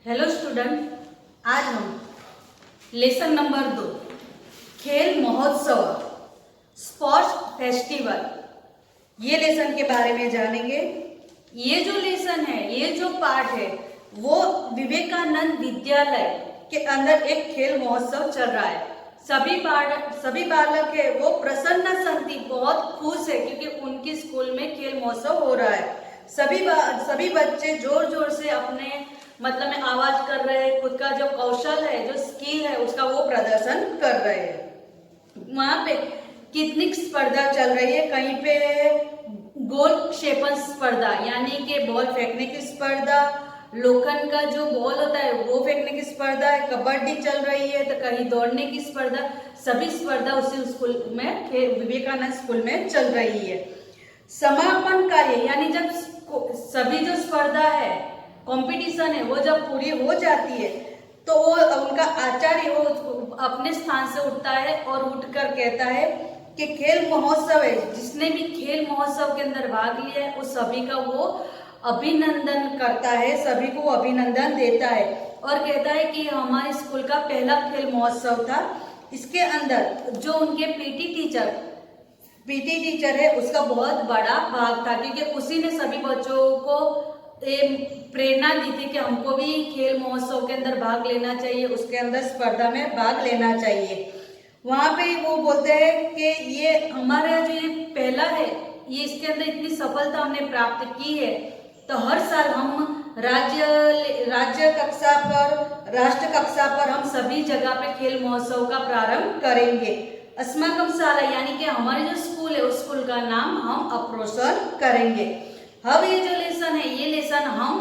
Hello student, आज हम lesson number 2 खेल महोत्सव स्पोर्ट्स फेस्टिवल ये लेसन के बारे में जानेंगे। ये जो लेसन है, ये जो पार्ट है वो विवेकानंद विद्यालय के अंदर एक खेल महोत्सव चल रहा है। सभी बालक है वो प्रसन्न संति बहुत खुश है क्योंकि उनकी स्कूल में खेल महोत्सव हो रहा है। सभी बच्चे जोर जोर से अपने मतलब में आवाज कर रहे हैं, खुद का जो कौशल है, जो स्किल है उसका वो प्रदर्शन कर रहे हैं। वहां पे कितनी स्पर्धा चल रही है, कहीं पे गोल क्षेपण स्पर्धा यानी कि बॉल फेंकने की स्पर्धा, लोखंड का जो बॉल होता है वो फेंकने की स्पर्धा है, कबड्डी चल रही है, तो कहीं दौड़ने की स्पर्धा। सभी स्पर्धा उसी स्कूल में विवेकानंद स्कूल में चल रही है। समापन कार्य यानी जब सभी जो स्पर्धा है, कंपटीशन है, वो जब पूरी हो जाती है तो वो उनका आचार्य वो अपने स्थान से उठता है और उठकर कहता है कि खेल महोत्सव है, जिसने भी खेल महोत्सव के अंदर भाग लिया है उस सभी का वो अभिनंदन करता है, सभी को अभिनंदन देता है और कहता है कि हमारे स्कूल का पहला खेल महोत्सव था। इसके अंदर जो उनके पीटी टीचर है उसका बहुत बड़ा भाग था क्योंकि उसी ने सभी बच्चों को प्रेरणा दी थी कि हमको भी खेल महोत्सव के अंदर भाग लेना चाहिए, उसके अंदर स्पर्धा में भाग लेना चाहिए। वहां पे वो बोलते हैं कि ये हमारा जो ये पहला है, ये इसके अंदर इतनी सफलता हमने प्राप्त की है तो हर साल हम राज्य कक्षा पर, राष्ट्र कक्षा पर हम सभी जगह पे खेल महोत्सव का प्रारंभ करेंगे। अस्माकं शाला यानी कि हमारे जो स्कूल है उस स्कूल का नाम हम अप्रोसन करेंगे। अब ये जो लेसन है, ये लेसन हम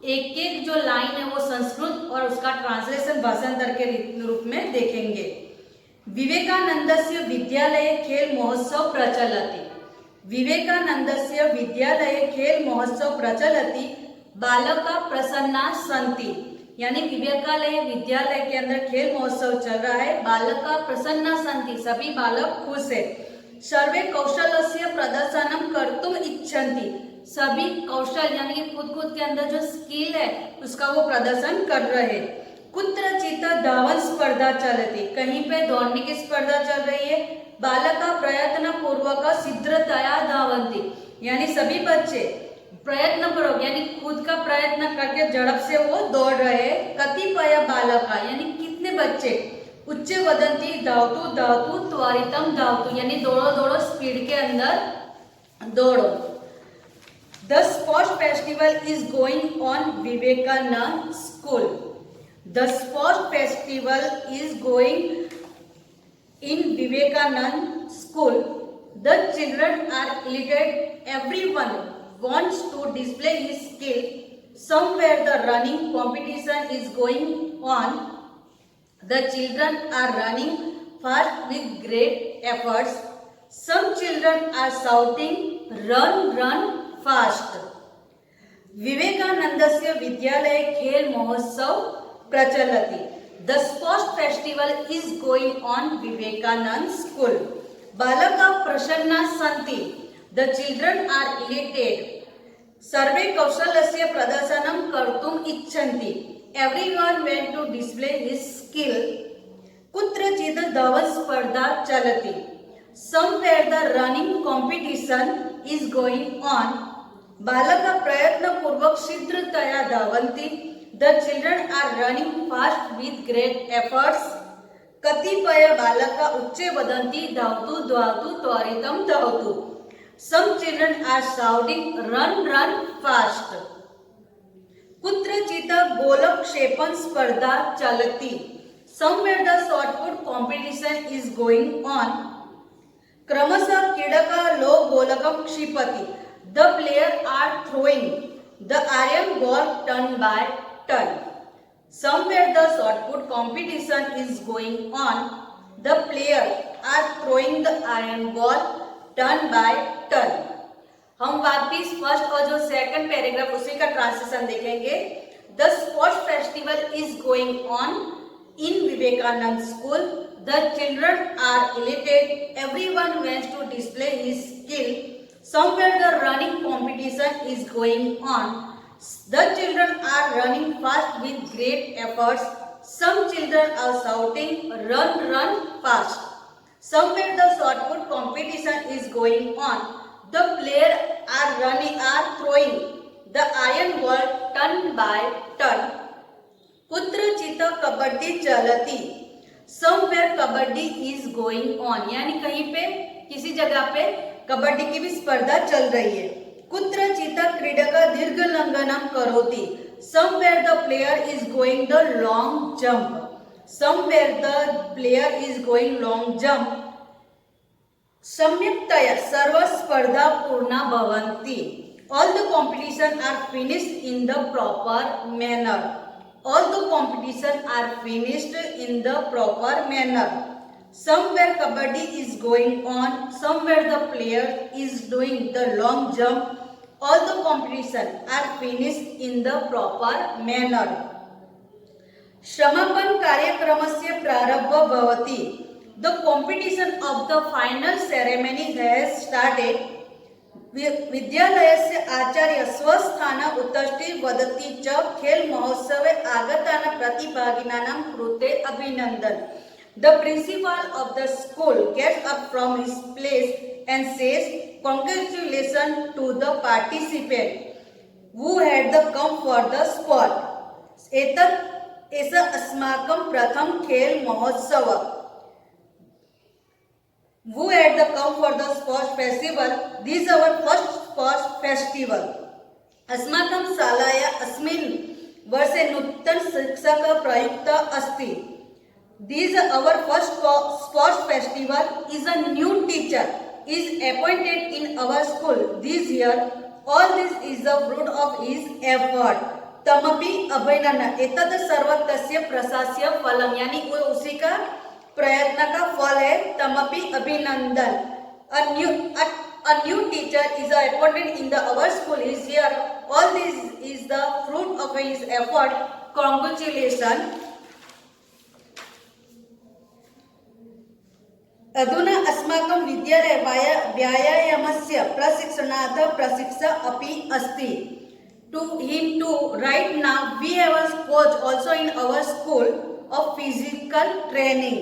एक एक जो लाइन है वो संस्कृत और उसका ट्रांसलेशन भाषांतर के रूप में देखेंगे। विवेकानंदस्य विद्यालये खेल महोत्सव प्रचलति। विवेकानंदस्य विद्यालये खेल महोत्सव प्रचलति, बालका प्रसन्ना सन्ति यानी विद्यालय के अंदर खेल महोत्सव चल रहा है, बालका प्रसन्ना सन्ति सभी बालक खुश है। सर्वे कौशलस्य प्रदर्शनम कर्तुम इच्छन्ति, सभी कौशल यानी कि खुद के अंदर जो स्किल है उसका वो प्रदर्शन कर रहे हैं। कुत्रचित धावन स्पर्धा चलती, कहीं पे दौड़ने की स्पर्धा चल रही है। बालका प्रयत्न पूर्वक शीघ्रतया धावन्ति यानी सभी बच्चे प्रयत्न पूर्वक यानी खुद का प्रयत्न करके झड़प से वो दौड़ रहे हैं। कतिपय बालका यानी कितने बच्चे उच्च वदंती धावतु धावतु त्वरितम धावतु यानी दौड़ो दौड़ो स्पीड के अंदर दौड़ो। The sports festival is going on Vivekanand School. The sports festival is going in Vivekanand School. The children are elated. Everyone wants to display his skill. Somewhere the running competition is going on. The children are running fast with great efforts. Some children are shouting, "Run, run fast". विवेकानंदस्य विद्यालय खेल महोत्सव प्रचलति। The sports festival is going on Vivekananda school. बालका प्रसन्ना सन्ति, the children are elated. सर्वे कौशलस्य प्रदर्शनम कर्तुम इच्छन्ति, everyone want to display his skill. कुत्रचित् धावन स्पर्धा चलति, somewhere the running competition is going on. बालका प्रयत्न पूर्वक शीघ्रतया धावन्ति, the children are running fast with great efforts. कतिपय बालका उच्चे वदन्ति धावतु धावतु त्वरितम धावतु। Some children are shouting, "run run fast". कुत्रचित् गोलक्षेपण स्पर्धा चलति, somewhere the shot put competition is going on. क्रमशः क्रीडका लो गोलकं क्षिपति, the player are throwing the iron ball turn by turn. Somewhere the shot put competition is going on. The player are throwing the iron ball turn by turn. हम वापिस first और जो second paragraph उसी का translation देखेंगे। The sports festival is going on in Vivekanand School. The children are elated. Everyone wants to display his skill. Somewhere the running competition is going on. The children are running fast with great efforts. Some children are shouting, "Run, run fast!" Somewhere the shot put competition is going on. The players are throwing the iron ball turn by turn. कुत्रचित kabaddi चलती. Somewhere kabaddi is going on. यानी कहीं पे किसी जगह पे कबड्डी की भी स्पर्धा चल रही है. कुत्रचित क्रीडक दीर्घलंघनम करोति. Somewhere the player is going the long jump. Somewhere the player is going long jump. सम्यक्तया सर्व स्पर्धा पूर्णा भवन्ति. All the competition are finished in the proper manner. All the competition are finished in the proper manner. Somewhere kabaddi is going on. Somewhere the player is doing the long jump. All the competition are finished in the proper manner. समापन कार्यक्रमस्य प्रारंभ भवति. The competition of the final ceremony has started. विद्यालयस्य आचार्य स्वस्थान उत्तिष्ठति वदति च खेल महोत्सवे आगतानां प्रतिभागिनां कृते अभिनंदन. The principal of the school gets up from his place and says congratulations to the participant who had come for the sport. एतत् एष अस्माकं प्रथम खेल महोत्सव. Who had come for the sports festival? This is our first sports festival. अस्माकं शालाया अस्मिन् वर्षे नूतन शिक्षक प्रयुक्त अस्ति. This our first sports festival is a new teacher is appointed in our school this year. All this is the fruit of his effort. तमपि अभिनंदन. एतद् सर्व तस्य प्रशास्य फलम. यानी वो उसी का प्रयत्न का फल है. तमपि अभिनंदन. A new teacher is appointed in our school this year. All this is the fruit of his effort. Congratulations. अधुना अस्माकं विद्यालये व्यायामस्य प्रशिक्षणार्थं प्रशिक्षक अपि अस्ति. To him too, right now we have a coach also in our school of physical training.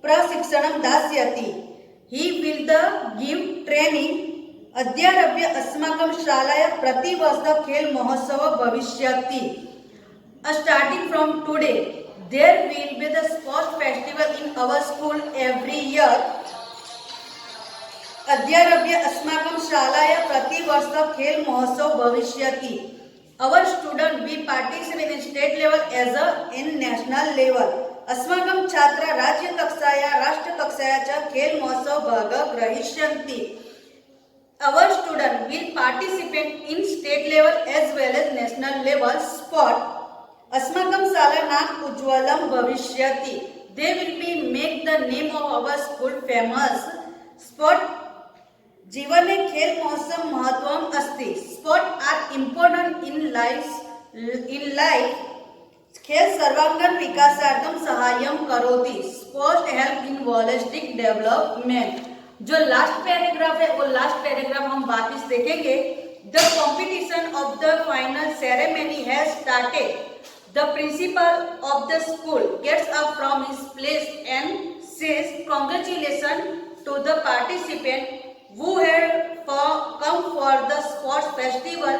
प्रशिक्षणं दास्यति. He will give training. अद्यारभ्य अस्माकं शालायां प्रतिवर्ष खेल महोत्सव भविष्यति. Starting from today, there will be the sports festival in our school every year. अद्यारभ्य अस्माकं शालायां प्रतिवर्ष खेल महोत्सव भविष्यति. Our student will participate in state level as in national level. अस्माकं छात्रा राज्यकक्षायां राष्ट्रकक्षायां च खेल महोत्सव भागं ग्रहीष्यन्ति. Our student will participate in state level as well as national level sport. अस्माकं शाला नाम उज्ज्वलं भविष्यति. They will be make the name of our school famous. Sport जीवने खेल महोत्सव महत्वम् अस्ति. Sport are important in life. खेल सर्वांगीण विकासार्थं सहाय्यं करोति. Sport help in holistic development. जो लास्ट पैराग्राफ है वो लास्ट पैराग्राफ हम वापस देखेंगे. The competition of the final ceremony has started. The principal of the school gets up from his place and says congratulations to the participant who had come for the sports festival.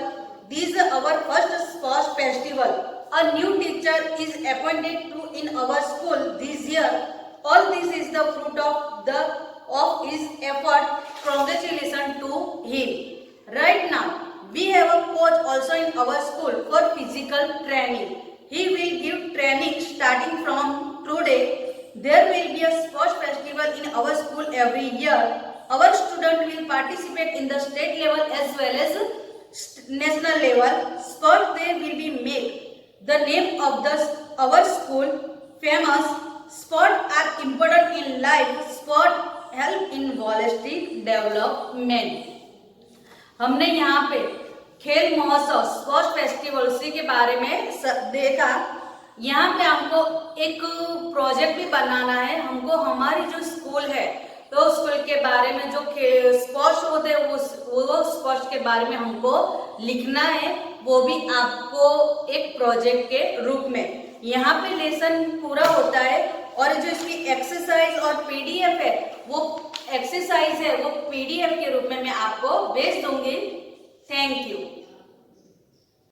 This is our first sports festival. A new teacher is appointed in our school this year. All this is the fruit of his effort. Congratulations to him. Right now, we have a coach also in our school for physical training. He will give training starting from today. There will be a sports festival in our school every year. Our student will participate in the state level as well as national level. Sport day will be made the name of our school famous. Sport are important in life. Sport help in holistic development. हमने यहाँ पे खेल महोत्सव sports festival उसी के बारे में देखा. यहाँ पे हमको एक प्रोजेक्ट भी बनाना है. हमको हमारी जो स्कूल है तो स्कूल के बारे में जो स्पोर्ट्स होते हैं वो स्पोर्ट्स के बारे में हमको लिखना है. वो भी आपको एक प्रोजेक्ट के रूप में। यहाँ पे लेसन पूरा होता है और जो इसकी एक्सरसाइज और पीडीएफ है वो एक्सरसाइज है वो पीडीएफ के रूप में मैं आपको भेज दूंगी। Thank you.